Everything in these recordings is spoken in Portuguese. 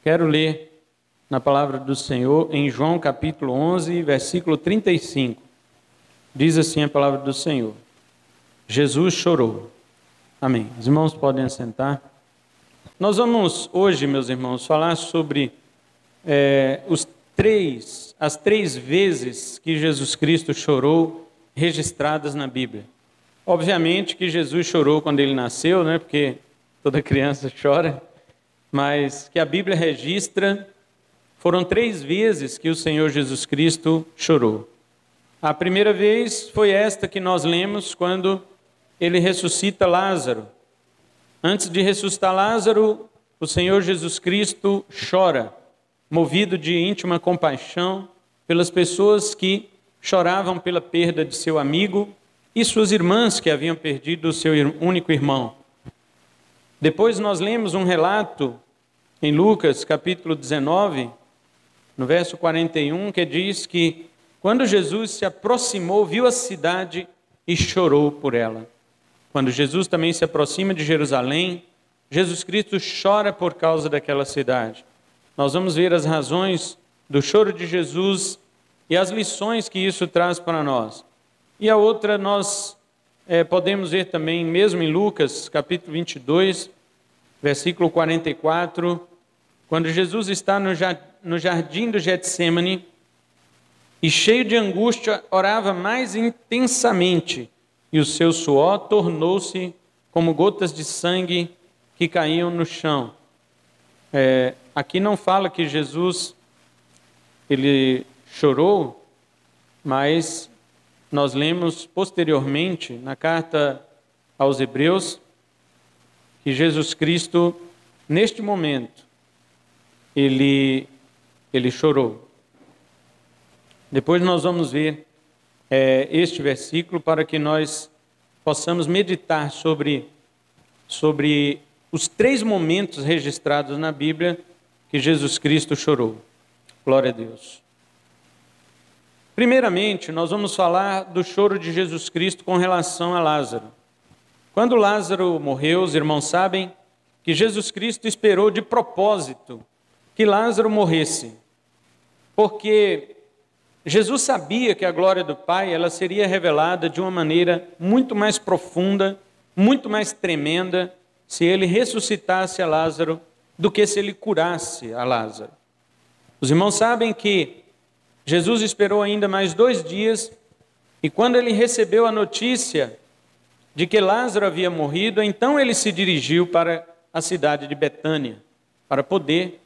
Quero ler na palavra do Senhor em João capítulo 11, versículo 35. Diz assim a palavra do Senhor: Jesus chorou. Amém. Os irmãos podem assentar. Nós vamos hoje, meus irmãos, falar sobre as três vezes que Jesus Cristo chorou registradas na Bíblia. Obviamente que Jesus chorou quando ele nasceu, né? Porque toda criança chora, mas que a Bíblia registra, foram 3 vezes que o Senhor Jesus Cristo chorou. A primeira vez foi esta que nós lemos quando ele ressuscita Lázaro. Antes de ressuscitar Lázaro, o Senhor Jesus Cristo chora, movido de íntima compaixão pelas pessoas que choravam pela perda de seu amigo e suas irmãs que haviam perdido o seu único irmão. Depois nós lemos um relato em Lucas capítulo 19, no verso 41, que diz que quando Jesus se aproximou, viu a cidade e chorou por ela. Quando Jesus também se aproxima de Jerusalém, Jesus Cristo chora por causa daquela cidade. Nós vamos ver as razões do choro de Jesus e as lições que isso traz para nós. E a outra nós podemos ver também, mesmo em Lucas, capítulo 22, versículo 44, quando Jesus está no jardim do Getsêmani e, cheio de angústia, orava mais intensamente, e o seu suor tornou-se como gotas de sangue que caíam no chão. Aqui não fala que Jesus ele chorou, mas nós lemos posteriormente na carta aos Hebreus que Jesus Cristo, neste momento, ele chorou. Depois nós vamos ver este versículo para que nós possamos meditar sobre os 3 momentos registrados na Bíblia que Jesus Cristo chorou. Glória a Deus. Primeiramente, nós vamos falar do choro de Jesus Cristo com relação a Lázaro. Quando Lázaro morreu, os irmãos sabem que Jesus Cristo esperou de propósito que Lázaro morresse, porque Jesus sabia que a glória do Pai ela seria revelada de uma maneira muito mais profunda, muito mais tremenda, se ele ressuscitasse a Lázaro do que se ele curasse a Lázaro. Os irmãos sabem que Jesus esperou ainda mais 2 dias, e quando ele recebeu a notícia de que Lázaro havia morrido, então ele se dirigiu para a cidade de Betânia, para poder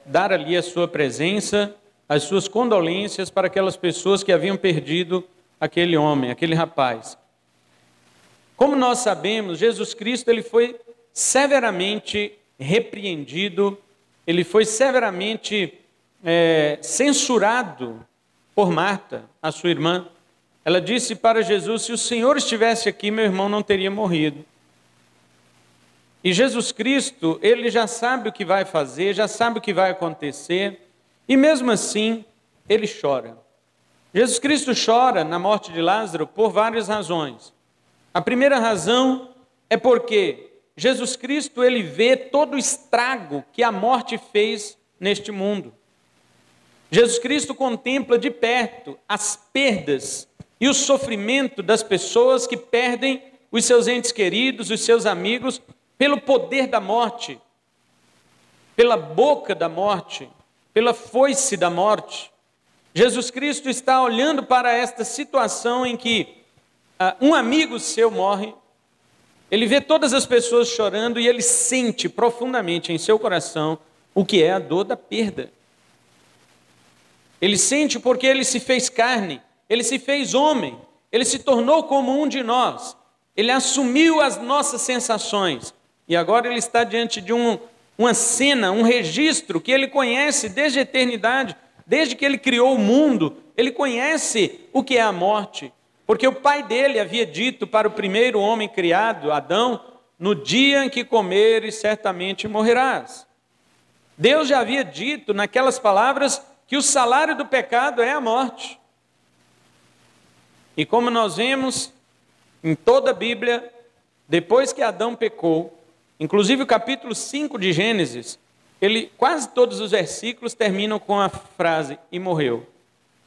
dar ali a sua presença, as suas condolências para aquelas pessoas que haviam perdido aquele homem, aquele rapaz. Como nós sabemos, Jesus Cristo ele foi severamente repreendido, ele foi severamente censurado por Marta, a sua irmã. Ela disse para Jesus: se o Senhor estivesse aqui, meu irmão não teria morrido. E Jesus Cristo, ele já sabe o que vai fazer, já sabe o que vai acontecer, e mesmo assim, ele chora. Jesus Cristo chora na morte de Lázaro por várias razões. A primeira razão é porque Jesus Cristo, ele vê todo o estrago que a morte fez neste mundo. Jesus Cristo contempla de perto as perdas e o sofrimento das pessoas que perdem os seus entes queridos, os seus amigos, pelo poder da morte, pela boca da morte, pela foice da morte. Jesus Cristo está olhando para esta situação em que um amigo seu morre, ele vê todas as pessoas chorando e ele sente profundamente em seu coração o que é a dor da perda. Ele sente porque ele se fez carne, ele se fez homem, ele se tornou como um de nós, ele assumiu as nossas sensações e agora ele está diante de uma cena, um registro que ele conhece desde a eternidade, desde que ele criou o mundo, ele conhece o que é a morte, porque o pai dele havia dito para o primeiro homem criado, Adão: no dia em que comeres, certamente morrerás. Deus já havia dito naquelas palavras que o salário do pecado é a morte. E como nós vemos em toda a Bíblia, depois que Adão pecou, inclusive o capítulo 5 de Gênesis, quase todos os versículos terminam com a frase, e morreu.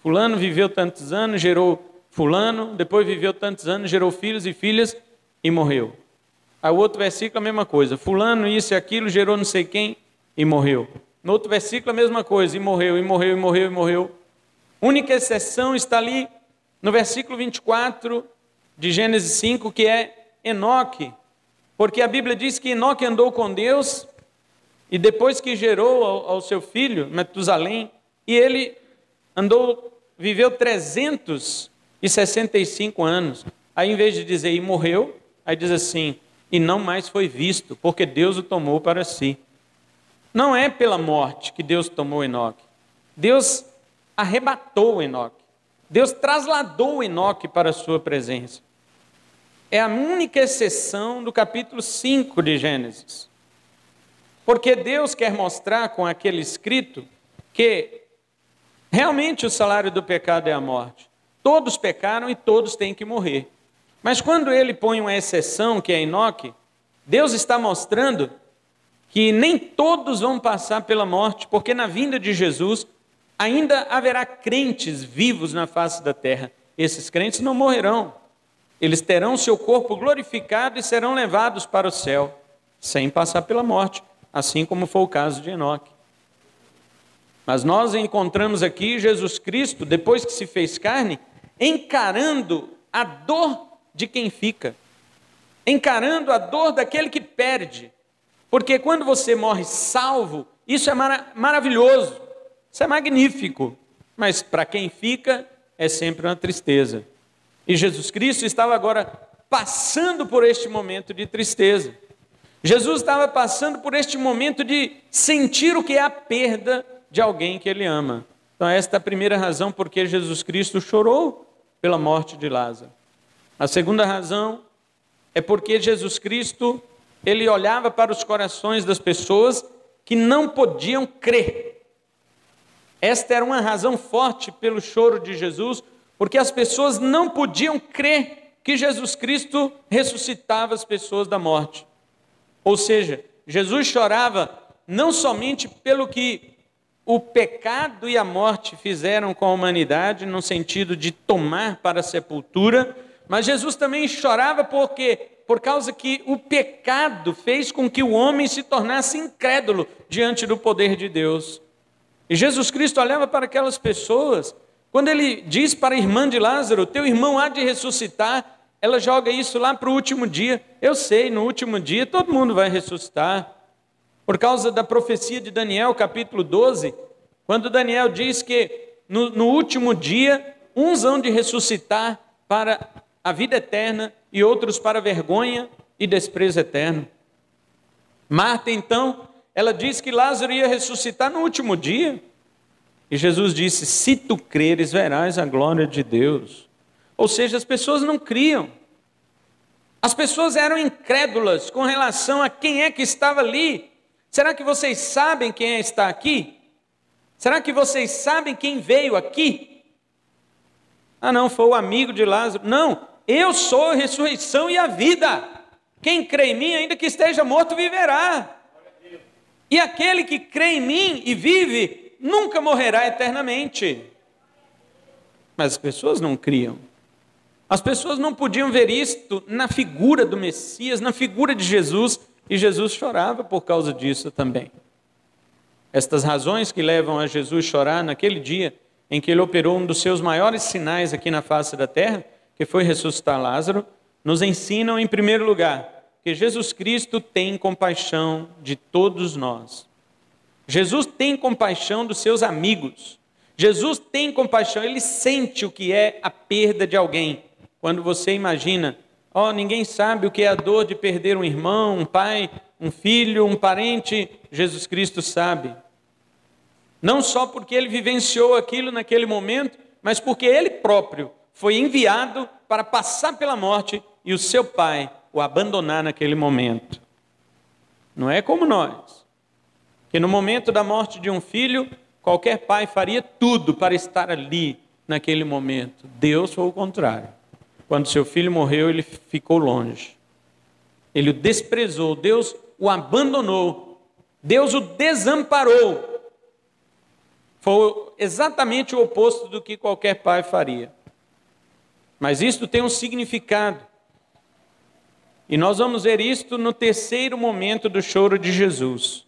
Fulano viveu tantos anos, gerou fulano, depois viveu tantos anos, gerou filhos e filhas, e morreu. Aí o outro versículo a mesma coisa, fulano isso e aquilo, gerou não sei quem, e morreu. No outro versículo a mesma coisa, e morreu, e morreu, e morreu, e morreu. Única exceção está ali no versículo 24 de Gênesis 5, que é Enoque, porque a Bíblia diz que Enoque andou com Deus, e depois que gerou ao seu filho, Metusalém, e ele viveu 365 anos. Aí em vez de dizer e morreu, aí diz assim, e não mais foi visto, porque Deus o tomou para si. Não é pela morte que Deus tomou Enoque. Deus arrebatou Enoque. Deus trasladou Enoque para a sua presença. É a única exceção do capítulo 5 de Gênesis. Porque Deus quer mostrar com aquele escrito que realmente o salário do pecado é a morte. Todos pecaram e todos têm que morrer. Mas quando ele põe uma exceção, que é Enoque, Deus está mostrando que nem todos vão passar pela morte, porque na vinda de Jesus ainda haverá crentes vivos na face da terra. Esses crentes não morrerão. Eles terão seu corpo glorificado e serão levados para o céu, sem passar pela morte, assim como foi o caso de Enoque. Mas nós encontramos aqui Jesus Cristo, depois que se fez carne, encarando a dor de quem fica, encarando a dor daquele que perde. Porque quando você morre salvo, isso é maravilhoso, isso é magnífico, mas para quem fica é sempre uma tristeza. E Jesus Cristo estava agora passando por este momento de tristeza. Jesus estava passando por este momento de sentir o que é a perda de alguém que ele ama. Então esta é a primeira razão por que Jesus Cristo chorou pela morte de Lázaro. A segunda razão é porque Jesus Cristo, ele olhava para os corações das pessoas que não podiam crer. Esta era uma razão forte pelo choro de Jesus, porque as pessoas não podiam crer que Jesus Cristo ressuscitava as pessoas da morte. Ou seja, Jesus chorava não somente pelo que o pecado e a morte fizeram com a humanidade, no sentido de tomar para a sepultura, mas Jesus também chorava por causa que o pecado fez com que o homem se tornasse incrédulo diante do poder de Deus. E Jesus Cristo olhava para aquelas pessoas, quando ele diz para a irmã de Lázaro, teu irmão há de ressuscitar, ela joga isso lá para o último dia. Eu sei, no último dia todo mundo vai ressuscitar. Por causa da profecia de Daniel, capítulo 12, quando Daniel diz que no último dia, uns hão de ressuscitar para a vida eterna e outros para vergonha e desprezo eterno. Marta, então, ela diz que Lázaro ia ressuscitar no último dia. E Jesus disse, se tu creres, verás a glória de Deus. Ou seja, as pessoas não criam. As pessoas eram incrédulas com relação a quem é que estava ali. Será que vocês sabem quem está aqui? Será que vocês sabem quem veio aqui? Ah, não, foi o amigo de Lázaro. Não, eu sou a ressurreição e a vida. Quem crê em mim, ainda que esteja morto, viverá. E aquele que crê em mim e vive, nunca morrerá eternamente. Mas as pessoas não criam. As pessoas não podiam ver isto na figura do Messias, na figura de Jesus, e Jesus chorava por causa disso também. Estas razões que levam a Jesus chorar naquele dia em que ele operou um dos seus maiores sinais aqui na face da terra, que foi ressuscitar Lázaro, nos ensinam, em primeiro lugar, que Jesus Cristo tem compaixão de todos nós. Jesus tem compaixão dos seus amigos. Jesus tem compaixão, ele sente o que é a perda de alguém. Quando você imagina, ninguém sabe o que é a dor de perder um irmão, um pai, um filho, um parente, Jesus Cristo sabe. Não só porque ele vivenciou aquilo naquele momento, mas porque ele próprio foi enviado para passar pela morte e o seu pai o abandonar naquele momento. Não é como nós, que no momento da morte de um filho, qualquer pai faria tudo para estar ali naquele momento. Deus foi o contrário. Quando seu filho morreu, ele ficou longe. Ele o desprezou, Deus o abandonou. Deus o desamparou. Foi exatamente o oposto do que qualquer pai faria. Mas isto tem um significado. E nós vamos ver isto no terceiro momento do choro de Jesus.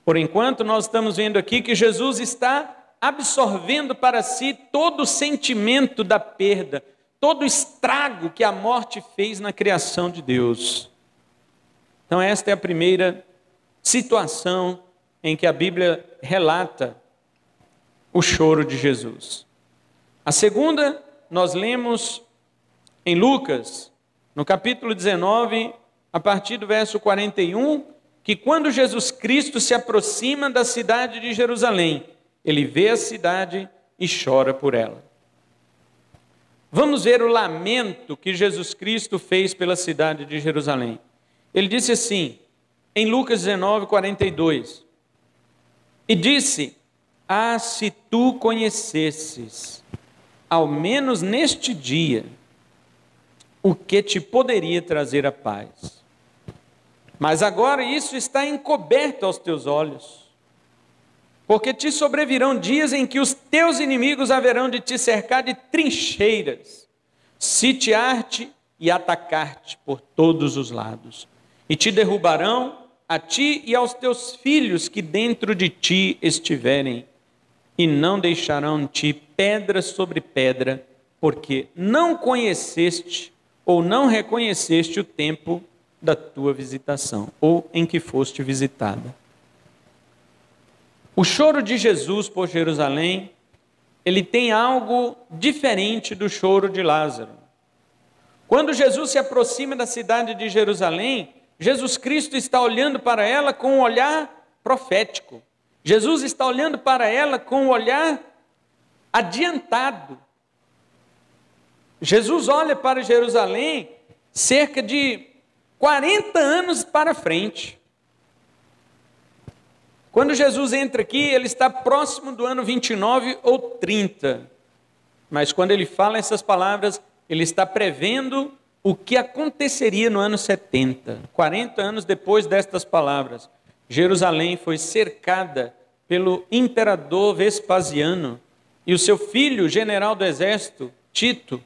Por enquanto, nós estamos vendo aqui que Jesus está absorvendo para si todo o sentimento da perda, todo o estrago que a morte fez na criação de Deus. Então, esta é a primeira situação em que a Bíblia relata o choro de Jesus. A segunda, nós lemos em Lucas, no capítulo 19, a partir do verso 41, que quando Jesus Cristo se aproxima da cidade de Jerusalém, ele vê a cidade e chora por ela. Vamos ver o lamento que Jesus Cristo fez pela cidade de Jerusalém. Ele disse assim, em Lucas 19, 42, e disse: ah, se tu conhecesses, ao menos neste dia, o que te poderia trazer a paz. Mas agora isso está encoberto aos teus olhos, porque te sobrevirão dias em que os teus inimigos haverão de te cercar de trincheiras, sitiar-te e atacar-te por todos os lados, e te derrubarão a ti e aos teus filhos que dentro de ti estiverem, e não deixarão de ti pedra sobre pedra, porque não conheceste ou não reconheceste o tempo da tua visitação, ou em que foste visitada. O choro de Jesus por Jerusalém, ele tem algo diferente do choro de Lázaro. Quando Jesus se aproxima da cidade de Jerusalém, Jesus Cristo está olhando para ela com um olhar profético. Jesus está olhando para ela com um olhar adiantado. Jesus olha para Jerusalém cerca de 40 anos para frente. Quando Jesus entra aqui, ele está próximo do ano 29 ou 30. Mas quando ele fala essas palavras, ele está prevendo o que aconteceria no ano 70. 40 anos depois destas palavras, Jerusalém foi cercada pelo imperador Vespasiano e o seu filho, general do exército, Tito,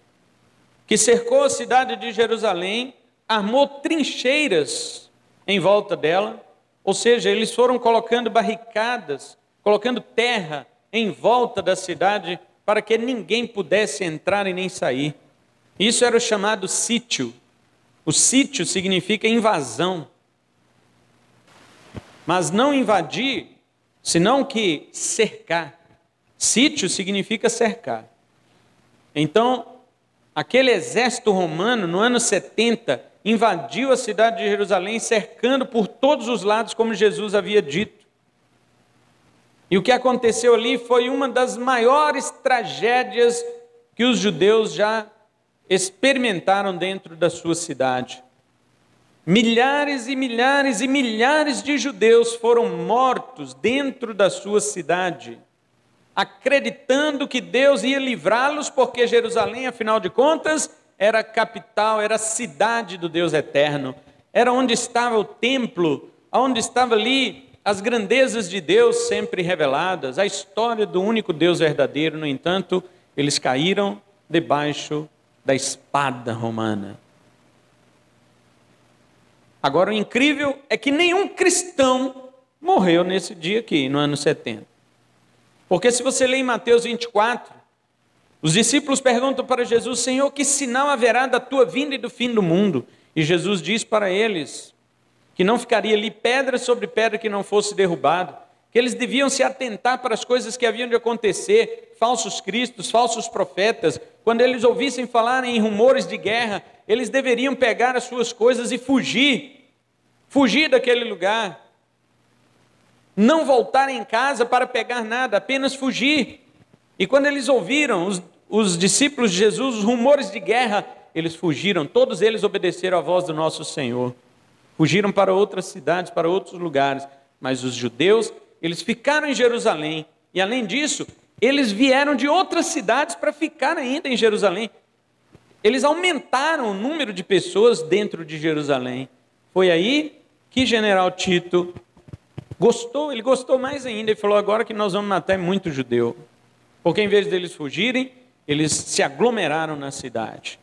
que cercou a cidade de Jerusalém, armou trincheiras em volta dela, ou seja, eles foram colocando barricadas, colocando terra em volta da cidade para que ninguém pudesse entrar e nem sair. Isso era o chamado sítio. O sítio significa invasão. Mas não invadir, senão que cercar. Sítio significa cercar. Então, aquele exército romano, no ano 70, invadiu a cidade de Jerusalém, cercando por todos os lados, como Jesus havia dito. E o que aconteceu ali foi uma das maiores tragédias que os judeus já experimentaram dentro da sua cidade. Milhares e milhares e milhares de judeus foram mortos dentro da sua cidade, acreditando que Deus ia livrá-los, porque Jerusalém, afinal de contas, era a capital, era a cidade do Deus eterno, era onde estava o templo, onde estava ali as grandezas de Deus sempre reveladas, a história do único Deus verdadeiro. No entanto, eles caíram debaixo da espada romana. Agora, o incrível é que nenhum cristão morreu nesse dia aqui, no ano 70. Porque se você lê em Mateus 24, os discípulos perguntam para Jesus: Senhor, que sinal haverá da tua vinda e do fim do mundo? E Jesus diz para eles que não ficaria ali pedra sobre pedra que não fosse derrubado, que eles deviam se atentar para as coisas que haviam de acontecer, falsos cristos, falsos profetas. Quando eles ouvissem falar em rumores de guerra, eles deveriam pegar as suas coisas e fugir daquele lugar. Não voltar em casa para pegar nada, apenas fugir. E quando eles ouviram, os discípulos de Jesus, os rumores de guerra, eles fugiram, todos eles obedeceram à voz do nosso Senhor. Fugiram para outras cidades, para outros lugares. Mas os judeus, eles ficaram em Jerusalém. E além disso, eles vieram de outras cidades para ficar ainda em Jerusalém. Eles aumentaram o número de pessoas dentro de Jerusalém. Foi aí que general Tito Ele gostou mais ainda, ele falou, agora que nós vamos matar muito judeu. Porque em vez deles fugirem, eles se aglomeraram na cidade.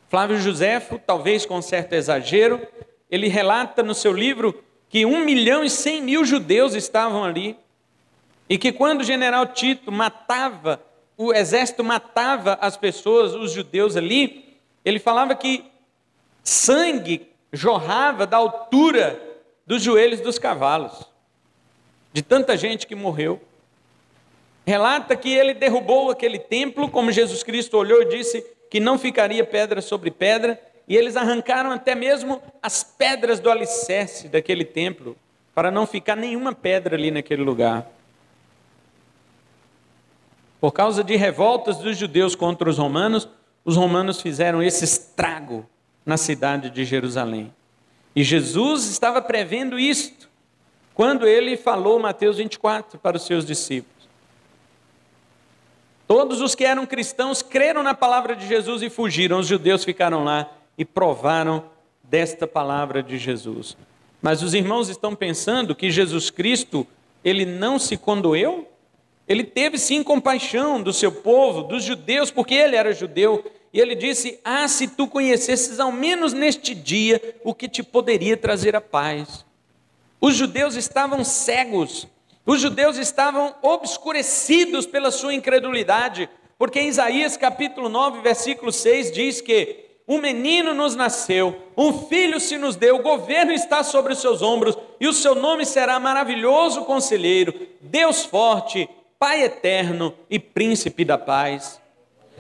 Flávio Joséfo, talvez com certo exagero, ele relata no seu livro que 1.100.000 judeus estavam ali, e que quando o general Tito matava, o exército matava as pessoas, os judeus ali, ele falava que sangue jorrava da altura dos joelhos dos cavalos, de tanta gente que morreu. Relata que ele derrubou aquele templo, como Jesus Cristo olhou e disse que não ficaria pedra sobre pedra, e eles arrancaram até mesmo as pedras do alicerce daquele templo, para não ficar nenhuma pedra ali naquele lugar. Por causa de revoltas dos judeus contra os romanos fizeram esse estrago na cidade de Jerusalém. E Jesus estava prevendo isto, quando ele falou Mateus 24 para os seus discípulos. Todos os que eram cristãos creram na palavra de Jesus e fugiram. Os judeus ficaram lá e provaram desta palavra de Jesus. Mas os irmãos estão pensando que Jesus Cristo, ele não se condoeu? Ele teve sim compaixão do seu povo, dos judeus, porque ele era judeu. E ele disse, se tu conhecesses ao menos neste dia o que te poderia trazer a paz. Os judeus estavam cegos, os judeus estavam obscurecidos pela sua incredulidade, porque em Isaías capítulo 9, versículo 6 diz que um menino nos nasceu, um filho se nos deu, o governo está sobre os seus ombros, e o seu nome será maravilhoso conselheiro, Deus forte, Pai eterno e príncipe da paz.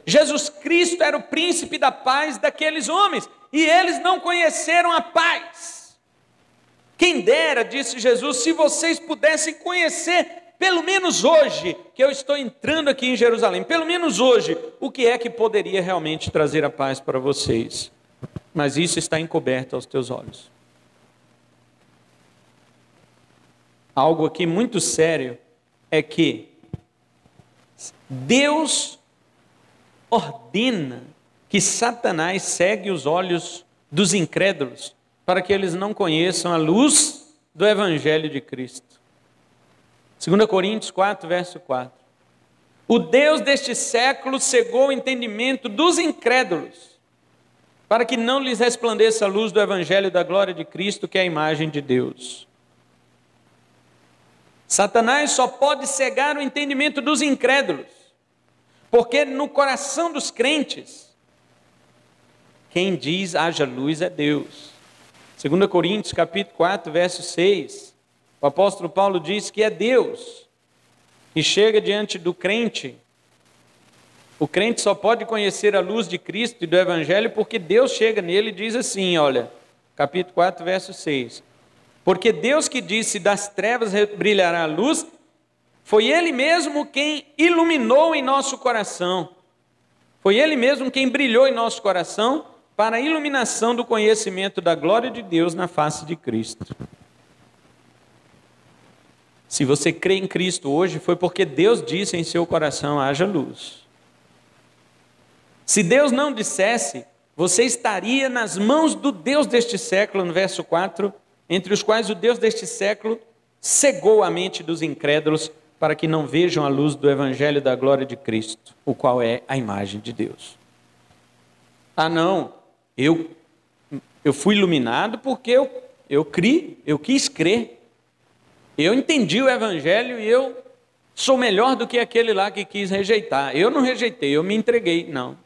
Jesus Cristo era o príncipe da paz daqueles homens, e eles não conheceram a paz. Quem dera, disse Jesus, se vocês pudessem conhecer, pelo menos hoje, que eu estou entrando aqui em Jerusalém, pelo menos hoje, o que é que poderia realmente trazer a paz para vocês. Mas isso está encoberto aos teus olhos. Algo aqui muito sério é que Deus ordena que Satanás cegue os olhos dos incrédulos para que eles não conheçam a luz do Evangelho de Cristo. 2 Coríntios 4, verso 4. O Deus deste século cegou o entendimento dos incrédulos para que não lhes resplandeça a luz do Evangelho da glória de Cristo, que é a imagem de Deus. Satanás só pode cegar o entendimento dos incrédulos, porque no coração dos crentes, quem diz haja luz é Deus. 2 Coríntios capítulo 4, verso 6, o apóstolo Paulo diz que é Deus que chega diante do crente. O crente só pode conhecer a luz de Cristo e do Evangelho porque Deus chega nele e diz assim, olha, capítulo 4, verso 6, porque Deus que disse, das trevas brilhará a luz, foi Ele mesmo quem iluminou em nosso coração. Foi Ele mesmo quem brilhou em nosso coração para a iluminação do conhecimento da glória de Deus na face de Cristo. Se você crê em Cristo hoje, foi porque Deus disse em seu coração, haja luz. Se Deus não dissesse, você estaria nas mãos do Deus deste século, no verso 4, entre os quais o Deus deste século cegou a mente dos incrédulos para que não vejam a luz do Evangelho da glória de Cristo, o qual é a imagem de Deus. Não, eu fui iluminado porque eu quis crer. Eu entendi o Evangelho e eu sou melhor do que aquele lá que quis rejeitar. Eu não rejeitei, eu me entreguei. Não.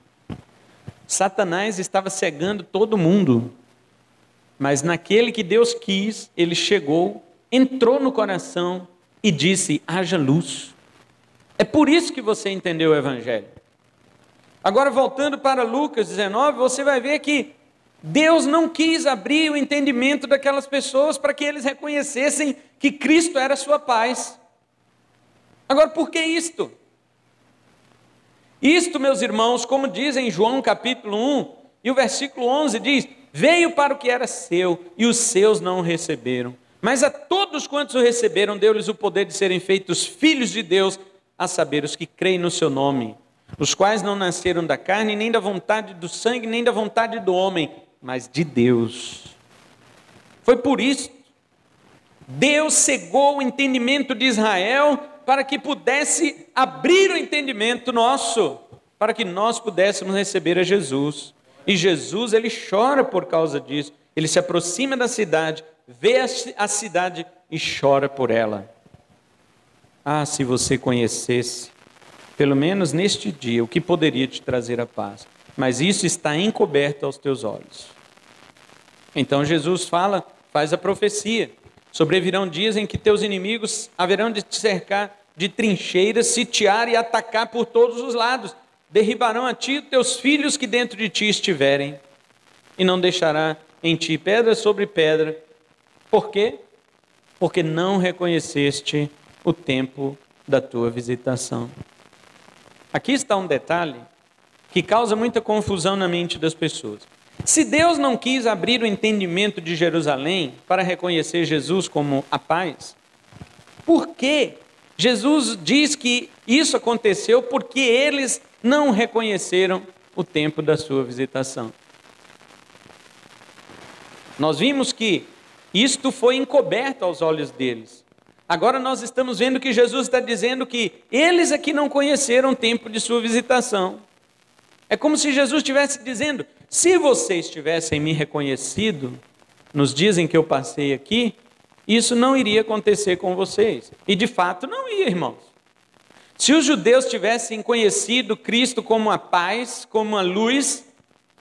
Satanás estava cegando todo mundo. Mas naquele que Deus quis, ele chegou, entrou no coração e disse, haja luz. É por isso que você entendeu o Evangelho. Agora, voltando para Lucas 19, você vai ver que Deus não quis abrir o entendimento daquelas pessoas para que eles reconhecessem que Cristo era a sua paz. Agora, por que isto? Isto, meus irmãos, como diz em João capítulo 1, e o versículo 11 diz, veio para o que era seu, e os seus não o receberam. Mas a todos quantos o receberam, deu-lhes o poder de serem feitos filhos de Deus, a saber, os que creem no seu nome, os quais não nasceram da carne, nem da vontade do sangue, nem da vontade do homem, mas de Deus. Foi por isso Deus cegou o entendimento de Israel para que pudesse abrir o entendimento nosso, para que nós pudéssemos receber a Jesus. E Jesus, ele chora por causa disso. Ele se aproxima da cidade, vê a cidade e chora por ela. Ah, se você conhecesse, pelo menos neste dia, o que poderia te trazer a paz. Mas isso está encoberto aos teus olhos. Então Jesus faz a profecia. Sobrevirão dias em que teus inimigos haverão de te cercar de trincheiras, sitiar e atacar por todos os lados. Derribarão a ti teus filhos que dentro de ti estiverem. E não deixará em ti pedra sobre pedra. Por quê? Porque não reconheceste o tempo da tua visitação. Aqui está um detalhe que causa muita confusão na mente das pessoas. Se Deus não quis abrir o entendimento de Jerusalém para reconhecer Jesus como a paz, por que Jesus diz que isso aconteceu? Porque eles não reconheceram o tempo da sua visitação. Nós vimos que isto foi encoberto aos olhos deles. Agora nós estamos vendo que Jesus está dizendo que eles aqui não conheceram o tempo de sua visitação. É como se Jesus estivesse dizendo, se vocês tivessem me reconhecido nos dias em que eu passei aqui, isso não iria acontecer com vocês. E de fato não ia, irmãos. Se os judeus tivessem conhecido Cristo como a paz, como a luz,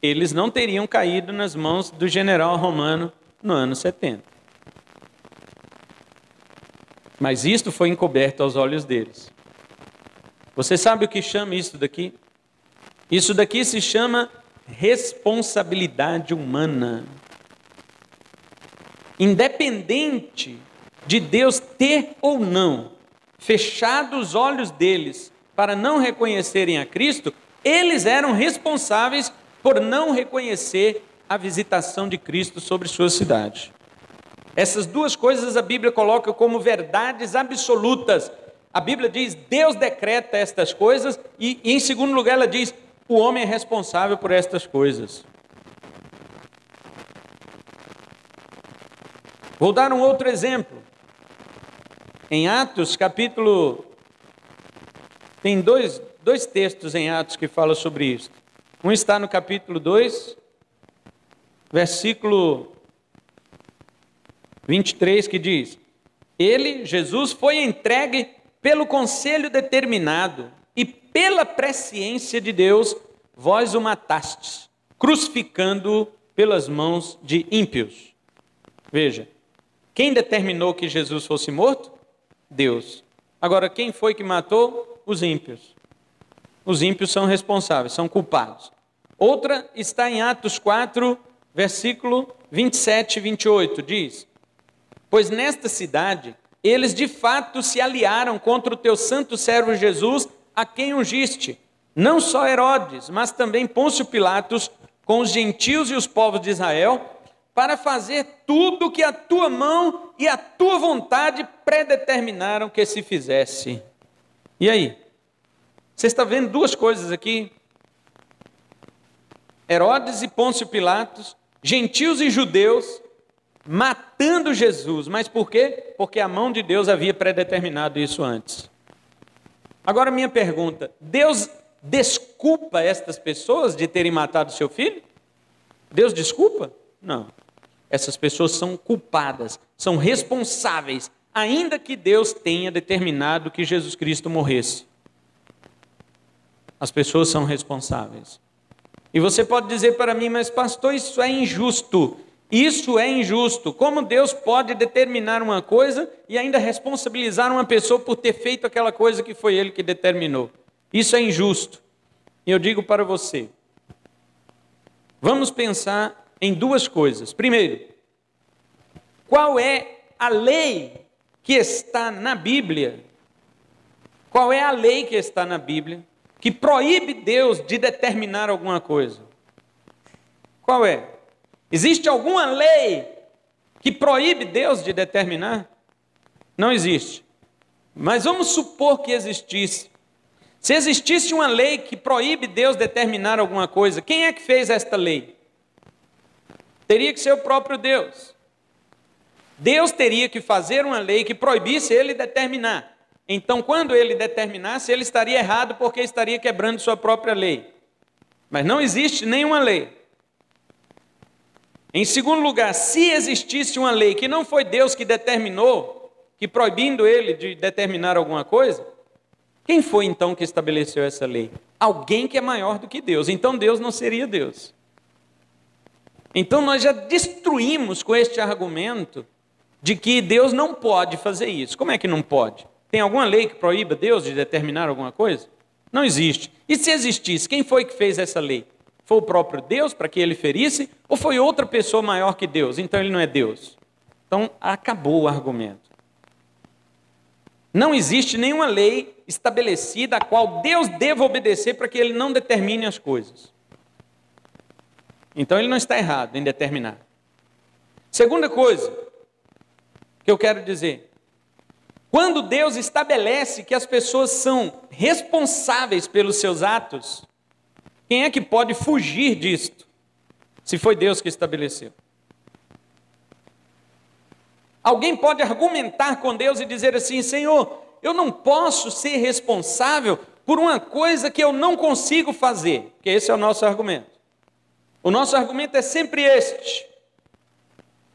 eles não teriam caído nas mãos do general romano no ano 70. Mas isto foi encoberto aos olhos deles. Você sabe o que chama isso daqui? Isso daqui se chama responsabilidade humana. Independente de Deus ter ou não fechado os olhos deles para não reconhecerem a Cristo, eles eram responsáveis por não reconhecer a visitação de Cristo sobre sua cidade. Essas duas coisas a Bíblia coloca como verdades absolutas. A Bíblia diz, Deus decreta estas coisas, e em segundo lugar ela diz, o homem é responsável por estas coisas. Vou dar um outro exemplo. Em Atos, capítulo... Tem dois textos em Atos que falam sobre isso. Um está no capítulo 2, versículo 23, que diz, ele, Jesus, foi entregue pelo conselho determinado e pela presciência de Deus, vós o matastes, crucificando-o pelas mãos de ímpios. Veja, quem determinou que Jesus fosse morto? Deus. Agora, quem foi que matou? Os ímpios. Os ímpios são responsáveis, são culpados. Outra está em Atos 4, versículo 27 e 28, diz, pois nesta cidade, eles de fato se aliaram contra o teu santo servo Jesus, a quem ungiste, não só Herodes, mas também Pôncio Pilatos, com os gentios e os povos de Israel, para fazer tudo que a tua mão e a tua vontade predeterminaram que se fizesse. E aí? Você está vendo duas coisas aqui? Herodes e Pôncio Pilatos, gentios e judeus, matando Jesus. Mas por quê? Porque a mão de Deus havia predeterminado isso antes. Agora minha pergunta, Deus desculpa estas pessoas de terem matado seu filho? Deus desculpa? Não. Essas pessoas são culpadas, são responsáveis, ainda que Deus tenha determinado que Jesus Cristo morresse. As pessoas são responsáveis. E você pode dizer para mim, mas pastor, isso é injusto. Isso é injusto. Como Deus pode determinar uma coisa e ainda responsabilizar uma pessoa por ter feito aquela coisa que foi Ele que determinou? Isso é injusto. E eu digo para você, vamos pensar em duas coisas. Primeiro, qual é a lei que está na Bíblia? Qual é a lei que está na Bíblia que proíbe Deus de determinar alguma coisa? Qual é? Existe alguma lei que proíbe Deus de determinar? Não existe. Mas vamos supor que existisse. Se existisse uma lei que proíbe Deus determinar alguma coisa, quem é que fez esta lei? Teria que ser o próprio Deus. Deus teria que fazer uma lei que proibisse ele determinar. Então, quando ele determinasse, ele estaria errado porque estaria quebrando sua própria lei. Mas não existe nenhuma lei. Em segundo lugar, se existisse uma lei que não foi Deus que determinou, que proibindo ele de determinar alguma coisa, quem foi então que estabeleceu essa lei? Alguém que é maior do que Deus. Então Deus não seria Deus. Então nós já destruímos com este argumento de que Deus não pode fazer isso. Como é que não pode? Tem alguma lei que proíba Deus de determinar alguma coisa? Não existe. E se existisse, quem foi que fez essa lei? Foi o próprio Deus para que ele ferisse? Ou foi outra pessoa maior que Deus? Então ele não é Deus. Então acabou o argumento. Não existe nenhuma lei estabelecida a qual Deus deva obedecer para que ele não determine as coisas. Então ele não está errado em determinar. Segunda coisa que eu quero dizer. Quando Deus estabelece que as pessoas são responsáveis pelos seus atos, quem é que pode fugir disto? Se foi Deus que estabeleceu. Alguém pode argumentar com Deus e dizer assim: Senhor, eu não posso ser responsável por uma coisa que eu não consigo fazer. Porque esse é o nosso argumento. O nosso argumento é sempre este.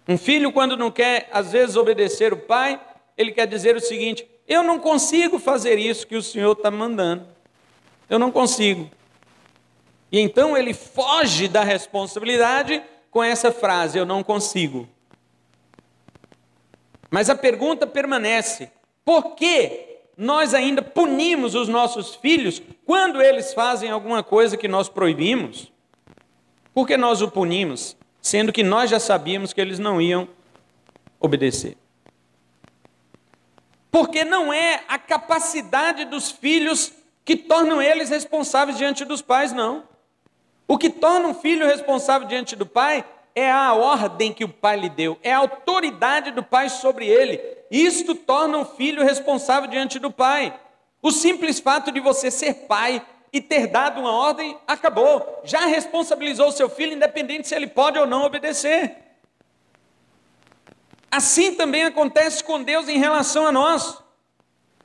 Um filho, quando não quer, às vezes, obedecer o pai, ele quer dizer o seguinte: eu não consigo fazer isso que o Senhor está mandando. Eu não consigo. E então ele foge da responsabilidade com essa frase: eu não consigo. Mas a pergunta permanece: por que nós ainda punimos os nossos filhos quando eles fazem alguma coisa que nós proibimos? Por que nós o punimos, sendo que nós já sabíamos que eles não iam obedecer? Porque não é a capacidade dos filhos que tornam eles responsáveis diante dos pais, não. O que torna um filho responsável diante do pai é a ordem que o pai lhe deu, é a autoridade do pai sobre ele. Isto torna um filho responsável diante do pai. O simples fato de você ser pai e ter dado uma ordem, acabou. Já responsabilizou o seu filho, independente se ele pode ou não obedecer. Assim também acontece com Deus em relação a nós.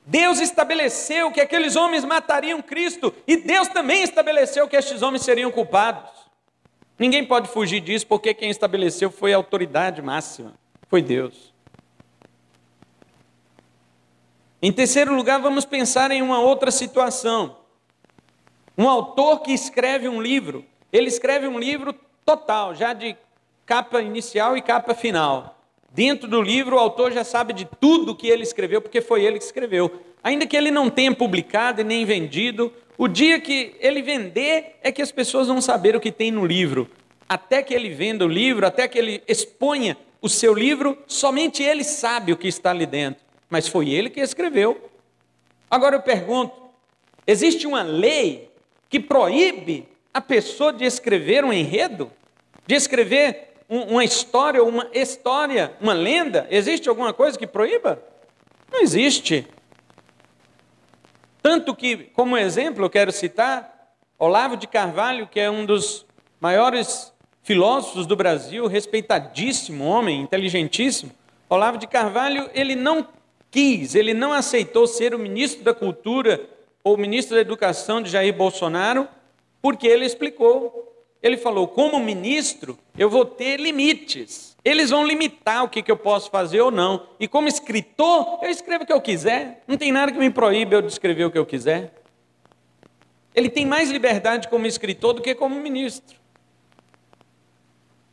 Deus estabeleceu que aqueles homens matariam Cristo, e Deus também estabeleceu que estes homens seriam culpados. Ninguém pode fugir disso, porque quem estabeleceu foi a autoridade máxima, foi Deus. Em terceiro lugar, vamos pensar em uma outra situação. Um autor que escreve um livro, ele escreve um livro total, já de capa inicial e capa final. Dentro do livro, o autor já sabe de tudo que ele escreveu, porque foi ele que escreveu. Ainda que ele não tenha publicado e nem vendido, o dia que ele vender é que as pessoas vão saber o que tem no livro. Até que ele venda o livro, até que ele exponha o seu livro, somente ele sabe o que está ali dentro. Mas foi ele que escreveu. Agora eu pergunto, existe uma lei que proíbe a pessoa de escrever um enredo? De escrever uma história, uma lenda? Existe alguma coisa que proíba? Não existe. Tanto que, como exemplo, eu quero citar Olavo de Carvalho, que é um dos maiores filósofos do Brasil, respeitadíssimo homem, inteligentíssimo. Olavo de Carvalho, ele não aceitou ser o ministro da Cultura ou o ministro da Educação de Jair Bolsonaro, porque ele explicou. Ele falou: como ministro, eu vou ter limites. Eles vão limitar o que eu posso fazer ou não. E como escritor, eu escrevo o que eu quiser. Não tem nada que me proíba eu de escrever o que eu quiser. Ele tem mais liberdade como escritor do que como ministro.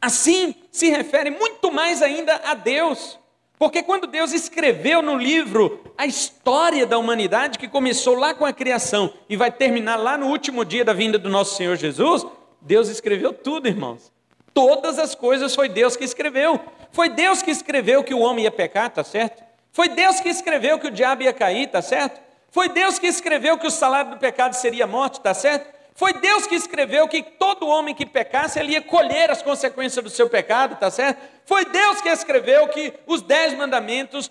Assim, se refere muito mais ainda a Deus. Porque quando Deus escreveu no livro a história da humanidade, que começou lá com a criação e vai terminar lá no último dia da vinda do nosso Senhor Jesus, Deus escreveu tudo, irmãos. Todas as coisas foi Deus que escreveu. Foi Deus que escreveu que o homem ia pecar, tá certo? Foi Deus que escreveu que o diabo ia cair, tá certo? Foi Deus que escreveu que o salário do pecado seria a morte, tá certo? Foi Deus que escreveu que todo homem que pecasse, ele ia colher as consequências do seu pecado, tá certo? Foi Deus que escreveu que os 10 mandamentos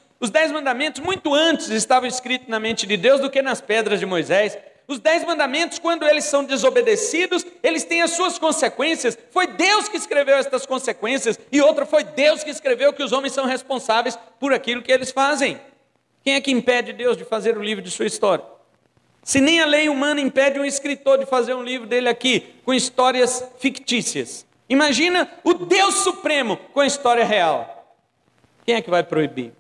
muito antes estavam escritos na mente de Deus do que nas pedras de Moisés. Os 10 mandamentos, quando eles são desobedecidos, eles têm as suas consequências. Foi Deus que escreveu estas consequências. E outra, foi Deus que escreveu que os homens são responsáveis por aquilo que eles fazem. Quem é que impede Deus de fazer o livro de sua história? Se nem a lei humana impede um escritor de fazer um livro dele aqui, com histórias fictícias. Imagina o Deus Supremo com a história real. Quem é que vai proibir?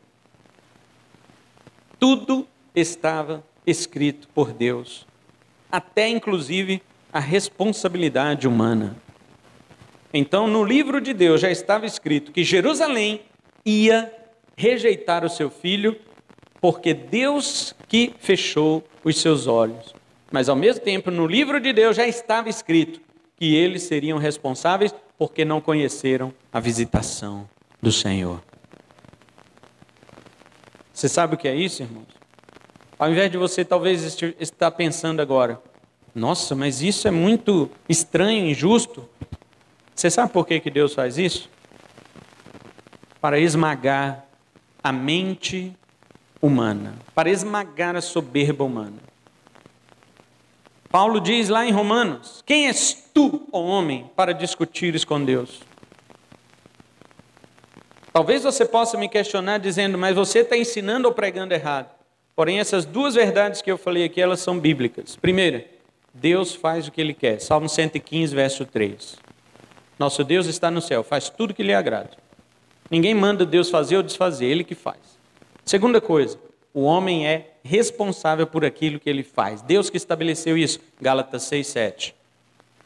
Tudo estava escrito por Deus, até inclusive a responsabilidade humana. Então, no livro de Deus já estava escrito que Jerusalém ia rejeitar o seu filho, porque Deus que fechou os seus olhos. Mas ao mesmo tempo, no livro de Deus já estava escrito que eles seriam responsáveis porque não conheceram a visitação do Senhor. Você sabe o que é isso, irmãos? Ao invés de você talvez estar pensando agora, nossa, mas isso é muito estranho, injusto. Você sabe por que Deus faz isso? Para esmagar a mente humana, para esmagar a soberba humana. Paulo diz lá em Romanos, quem és tu, ó homem, para discutires com Deus? Talvez você possa me questionar dizendo, mas você está ensinando ou pregando errado. Porém, essas duas verdades que eu falei aqui, elas são bíblicas. Primeira, Deus faz o que Ele quer. Salmo 115, verso 3. Nosso Deus está no céu, faz tudo o que lhe agrada. Ninguém manda Deus fazer ou desfazer, Ele que faz. Segunda coisa, o homem é responsável por aquilo que ele faz. Deus que estabeleceu isso. Gálatas 6, 7.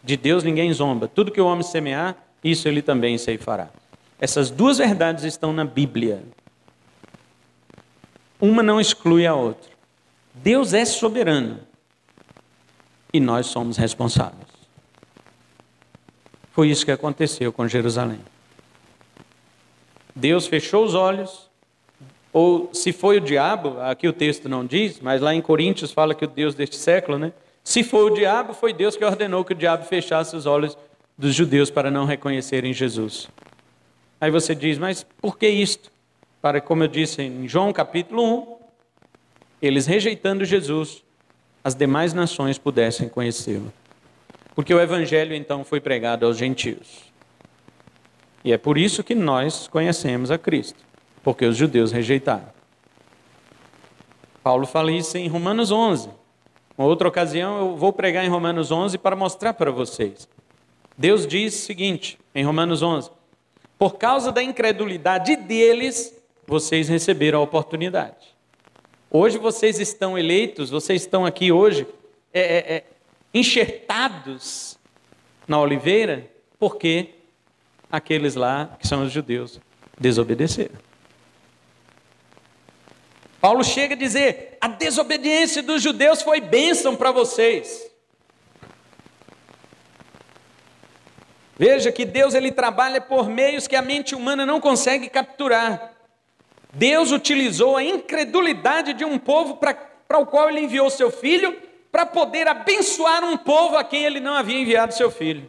De Deus ninguém zomba. Tudo que o homem semear, isso ele também ceifará. Essas duas verdades estão na Bíblia. Uma não exclui a outra. Deus é soberano e nós somos responsáveis. Foi isso que aconteceu com Jerusalém. Deus fechou os olhos, ou se foi o diabo, aqui o texto não diz, mas lá em Coríntios fala que o Deus deste século, né? Se foi o diabo, foi Deus que ordenou que o diabo fechasse os olhos dos judeus para não reconhecerem Jesus. Aí você diz, mas por que isto? Para, como eu disse em João capítulo 1, eles rejeitando Jesus, as demais nações pudessem conhecê-lo. Porque o evangelho então foi pregado aos gentios. E é por isso que nós conhecemos a Cristo, porque os judeus rejeitaram. Paulo fala isso em Romanos 11. Uma outra ocasião eu vou pregar em Romanos 11 para mostrar para vocês. Deus diz o seguinte, em Romanos 11, por causa da incredulidade deles, vocês receberam a oportunidade. Hoje vocês estão eleitos, vocês estão aqui hoje enxertados na oliveira, porque aqueles lá, que são os judeus, desobedeceram. Paulo chega a dizer, a desobediência dos judeus foi bênção para vocês. Veja que Deus ele trabalha por meios que a mente humana não consegue capturar. Deus utilizou a incredulidade de um povo para o qual ele enviou seu filho, para poder abençoar um povo a quem ele não havia enviado seu filho.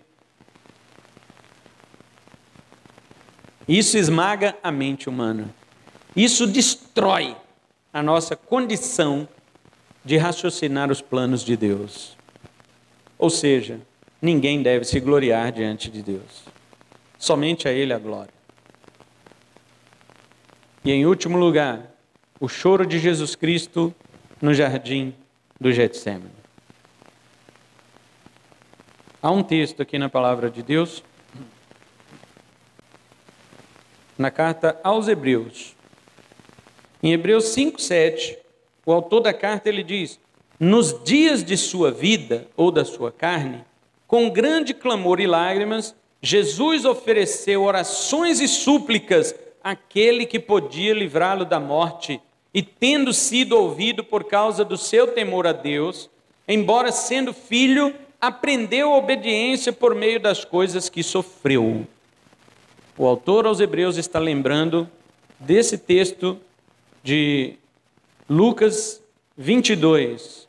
Isso esmaga a mente humana. Isso destrói a nossa condição de raciocinar os planos de Deus. Ou seja, ninguém deve se gloriar diante de Deus. Somente a Ele a glória. E em último lugar, o choro de Jesus Cristo no jardim do Getsemane. Há um texto aqui na palavra de Deus, na carta aos Hebreus. Em Hebreus 5:7, o autor da carta ele diz: nos dias de sua vida ou da sua carne, com grande clamor e lágrimas, Jesus ofereceu orações e súplicas àquele que podia livrá-lo da morte, e tendo sido ouvido por causa do seu temor a Deus, embora sendo filho, aprendeu a obediência por meio das coisas que sofreu. O autor aos Hebreus está lembrando desse texto de Lucas 22,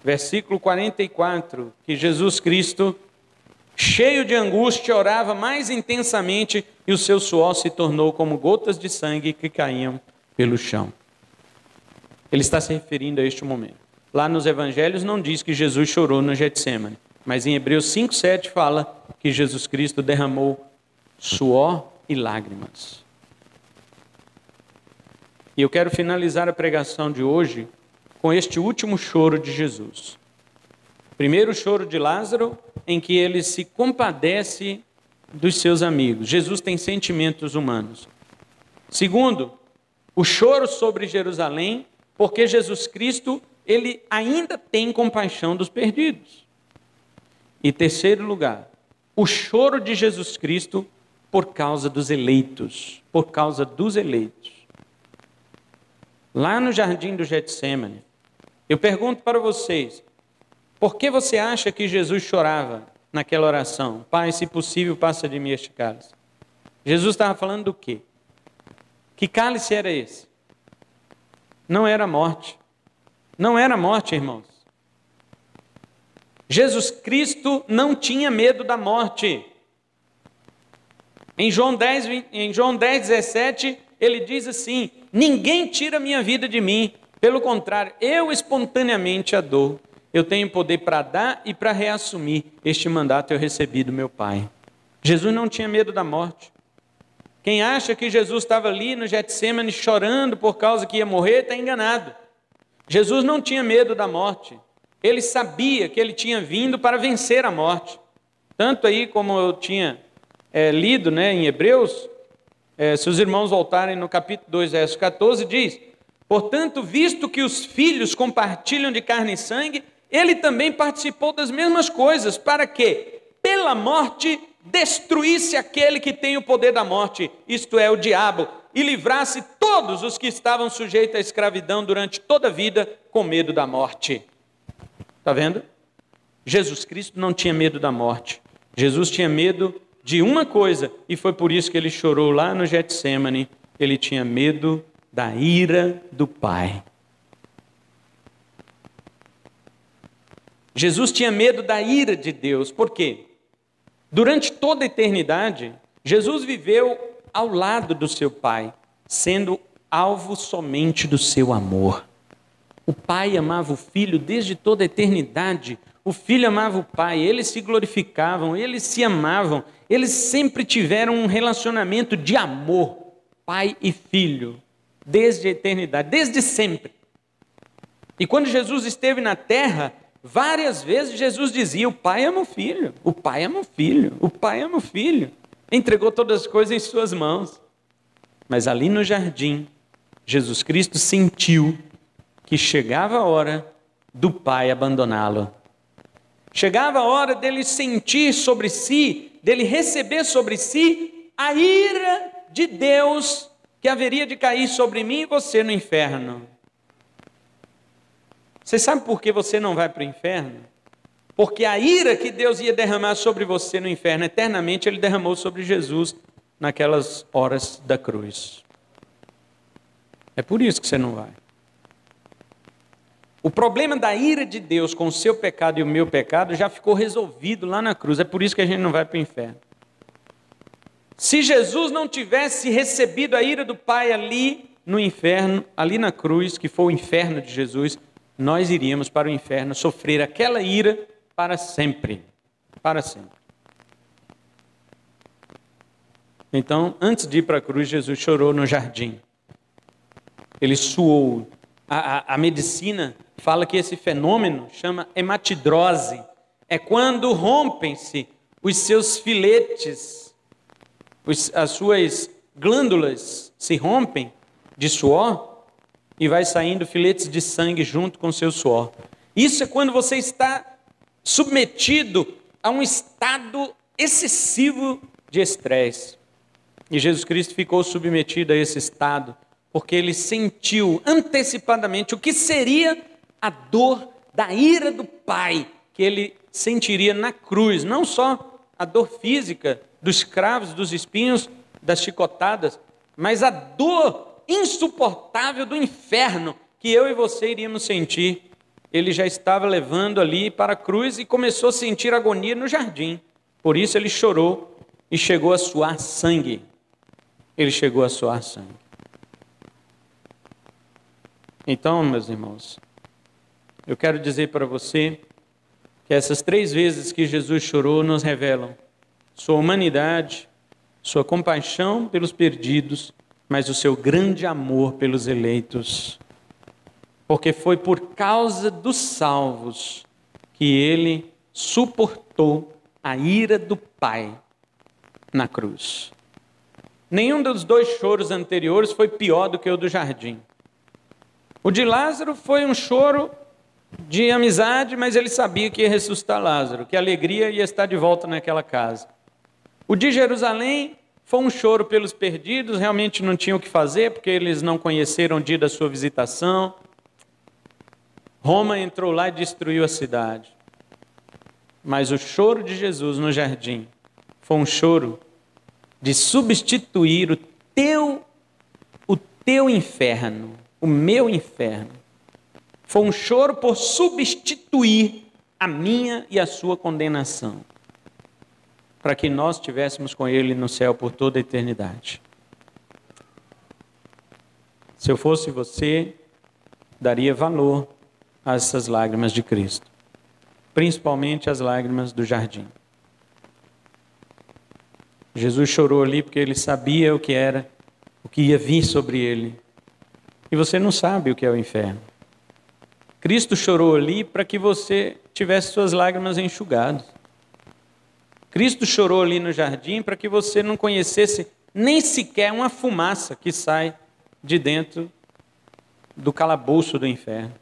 versículo 44, que Jesus Cristo, cheio de angústia, orava mais intensamente e o seu suor se tornou como gotas de sangue que caíam pelo chão. Ele está se referindo a este momento. Lá nos evangelhos não diz que Jesus chorou no Getsêmani, mas em Hebreus 5:7 fala que Jesus Cristo derramou suor e lágrimas. E eu quero finalizar a pregação de hoje com este último choro de Jesus. Primeiro, o choro de Lázaro, em que ele se compadece dos seus amigos. Jesus tem sentimentos humanos. Segundo, o choro sobre Jerusalém, porque Jesus Cristo, ele ainda tem compaixão dos perdidos. E terceiro lugar, o choro de Jesus Cristo por causa dos eleitos, por causa dos eleitos. Lá no jardim do Getsêmani, eu pergunto para vocês, por que você acha que Jesus chorava naquela oração? Pai, se possível, passa de mim este cálice. Jesus estava falando do quê? Que cálice era esse? Não era morte. Não era morte, irmãos. Jesus Cristo não tinha medo da morte. Em João 10:17, ele diz assim: ninguém tira a minha vida de mim, pelo contrário, eu espontaneamente a dou. Eu tenho poder para dar e para reassumir. Este mandato eu recebi do meu Pai. Jesus não tinha medo da morte. Quem acha que Jesus estava ali no Getsêmani chorando por causa que ia morrer, está enganado. Jesus não tinha medo da morte. Ele sabia que ele tinha vindo para vencer a morte. Tanto aí como eu tinha lido, em Hebreus, se os irmãos voltarem no capítulo 2, verso 14, diz: portanto, visto que os filhos compartilham de carne e sangue, ele também participou das mesmas coisas, para que, pela morte, destruísse aquele que tem o poder da morte, isto é, o diabo, e livrasse todos os que estavam sujeitos à escravidão durante toda a vida, com medo da morte. Está vendo? Jesus Cristo não tinha medo da morte. Jesus tinha medo de uma coisa, e foi por isso que ele chorou lá no Getsêmani. Ele tinha medo da ira do Pai. Jesus tinha medo da ira de Deus. Por quê? Durante toda a eternidade, Jesus viveu ao lado do seu Pai, sendo alvo somente do seu amor. O Pai amava o Filho desde toda a eternidade. O Filho amava o Pai, eles se glorificavam, eles se amavam, eles sempre tiveram um relacionamento de amor, Pai e Filho, desde a eternidade, desde sempre. E quando Jesus esteve na terra, várias vezes Jesus dizia: o Pai ama o Filho, o Pai ama o Filho, o Pai ama o Filho. Entregou todas as coisas em suas mãos. Mas ali no jardim, Jesus Cristo sentiu que chegava a hora do Pai abandoná-lo. Chegava a hora dele sentir sobre si, dele receber sobre si a ira de Deus que haveria de cair sobre mim e você no inferno. Você sabe por que você não vai para o inferno? Porque a ira que Deus ia derramar sobre você no inferno eternamente, Ele derramou sobre Jesus naquelas horas da cruz. É por isso que você não vai. O problema da ira de Deus com o seu pecado e o meu pecado já ficou resolvido lá na cruz. É por isso que a gente não vai para o inferno. Se Jesus não tivesse recebido a ira do Pai ali no inferno, ali na cruz, que foi o inferno de Jesus, nós iríamos para o inferno sofrer aquela ira para sempre. Para sempre. Então, antes de ir para a cruz, Jesus chorou no jardim. Ele suou. A medicina fala que esse fenômeno chama hematidrose. É quando rompem-se os seus filetes, as suas glândulas se rompem de suor e vai saindo filetes de sangue junto com o seu suor. Isso é quando você está submetido a um estado excessivo de estresse. E Jesus Cristo ficou submetido a esse estado porque ele sentiu antecipadamente o que seria a dor da ira do Pai, que ele sentiria na cruz, não só a dor física dos cravos, dos espinhos, das chicotadas, mas a dor insuportável do inferno que eu e você iríamos sentir. Ele já estava levando ali para a cruz e começou a sentir agonia no jardim. Por isso ele chorou e chegou a suar sangue. Ele chegou a suar sangue. Então, meus irmãos, Eu quero dizer para você que essas 3 vezes que Jesus chorou nos revelam sua humanidade, sua compaixão pelos perdidos, mas o seu grande amor pelos eleitos. Porque foi por causa dos salvos que ele suportou a ira do Pai na cruz. Nenhum dos 2 choros anteriores foi pior do que o do jardim. O de Lázaro foi um choro de amizade, mas ele sabia que ia ressuscitar Lázaro, que a alegria ia estar de volta naquela casa. O de Jerusalém foi um choro pelos perdidos, realmente não tinham o que fazer, porque eles não conheceram o dia da sua visitação. Roma entrou lá e destruiu a cidade. Mas o choro de Jesus no jardim foi um choro de substituir o teu inferno, o meu inferno. Foi um choro por substituir a minha e a sua condenação, para que nós estivéssemos com Ele no céu por toda a eternidade. Se eu fosse você, daria valor a essas lágrimas de Cristo, principalmente as lágrimas do jardim. Jesus chorou ali porque ele sabia o que era, o que ia vir sobre ele. E você não sabe o que é o inferno. Cristo chorou ali para que você tivesse suas lágrimas enxugadas. Cristo chorou ali no jardim para que você não conhecesse nem sequer uma fumaça que sai de dentro do calabouço do inferno.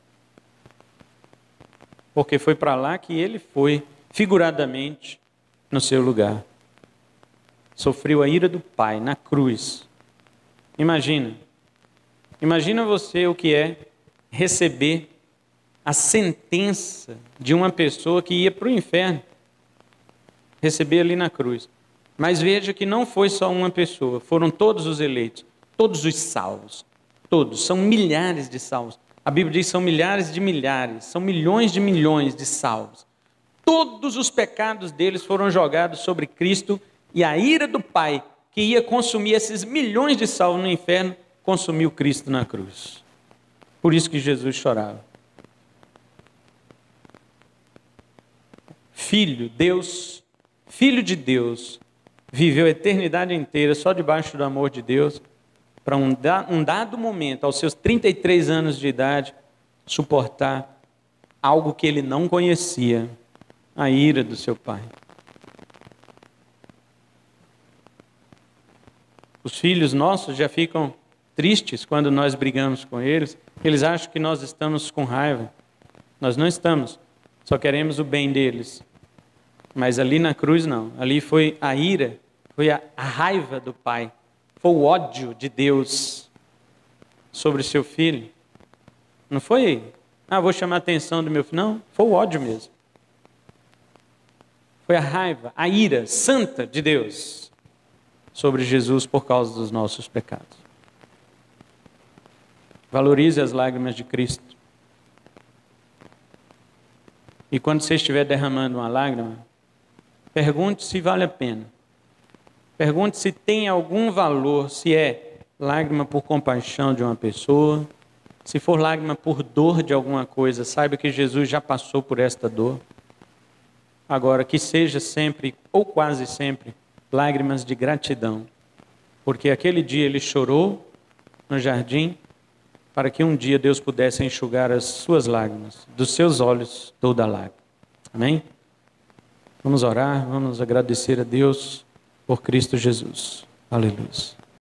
Porque foi para lá que ele foi, figuradamente, no seu lugar. Sofreu a ira do Pai na cruz. Imagina você o que é receber a sentença de uma pessoa que ia para o inferno. Receber ali na cruz. Mas veja que não foi só uma pessoa, foram todos os eleitos, todos os salvos, todos, são milhares de salvos. A Bíblia diz que são milhares de milhares, são milhões de salvos. Todos os pecados deles foram jogados sobre Cristo e a ira do Pai, que ia consumir esses milhões de salvos no inferno, consumiu Cristo na cruz. Por isso que Jesus chorava. Filho de Deus, viveu a eternidade inteira só debaixo do amor de Deus, para um dado momento, aos seus 33 anos de idade, suportar algo que ele não conhecia, a ira do seu Pai. Os filhos nossos já ficam tristes quando nós brigamos com eles, eles acham que nós estamos com raiva. Nós não estamos, só queremos o bem deles. Mas ali na cruz não, ali foi a ira, foi a raiva do Pai, foi o ódio de Deus sobre o seu filho. Não foi, vou chamar a atenção do meu filho, não, foi o ódio mesmo. Foi a raiva, a ira santa de Deus sobre Jesus por causa dos nossos pecados. Valorize as lágrimas de Cristo. E quando você estiver derramando uma lágrima, pergunte se vale a pena. Pergunte se tem algum valor, se é lágrima por compaixão de uma pessoa, se for lágrima por dor de alguma coisa, saiba que Jesus já passou por esta dor. Agora, que seja sempre, ou quase sempre, lágrimas de gratidão, porque aquele dia ele chorou no jardim, para que um dia Deus pudesse enxugar as suas lágrimas, dos seus olhos toda a lágrima. Amém? Vamos orar, vamos agradecer a Deus por Cristo Jesus. Aleluia.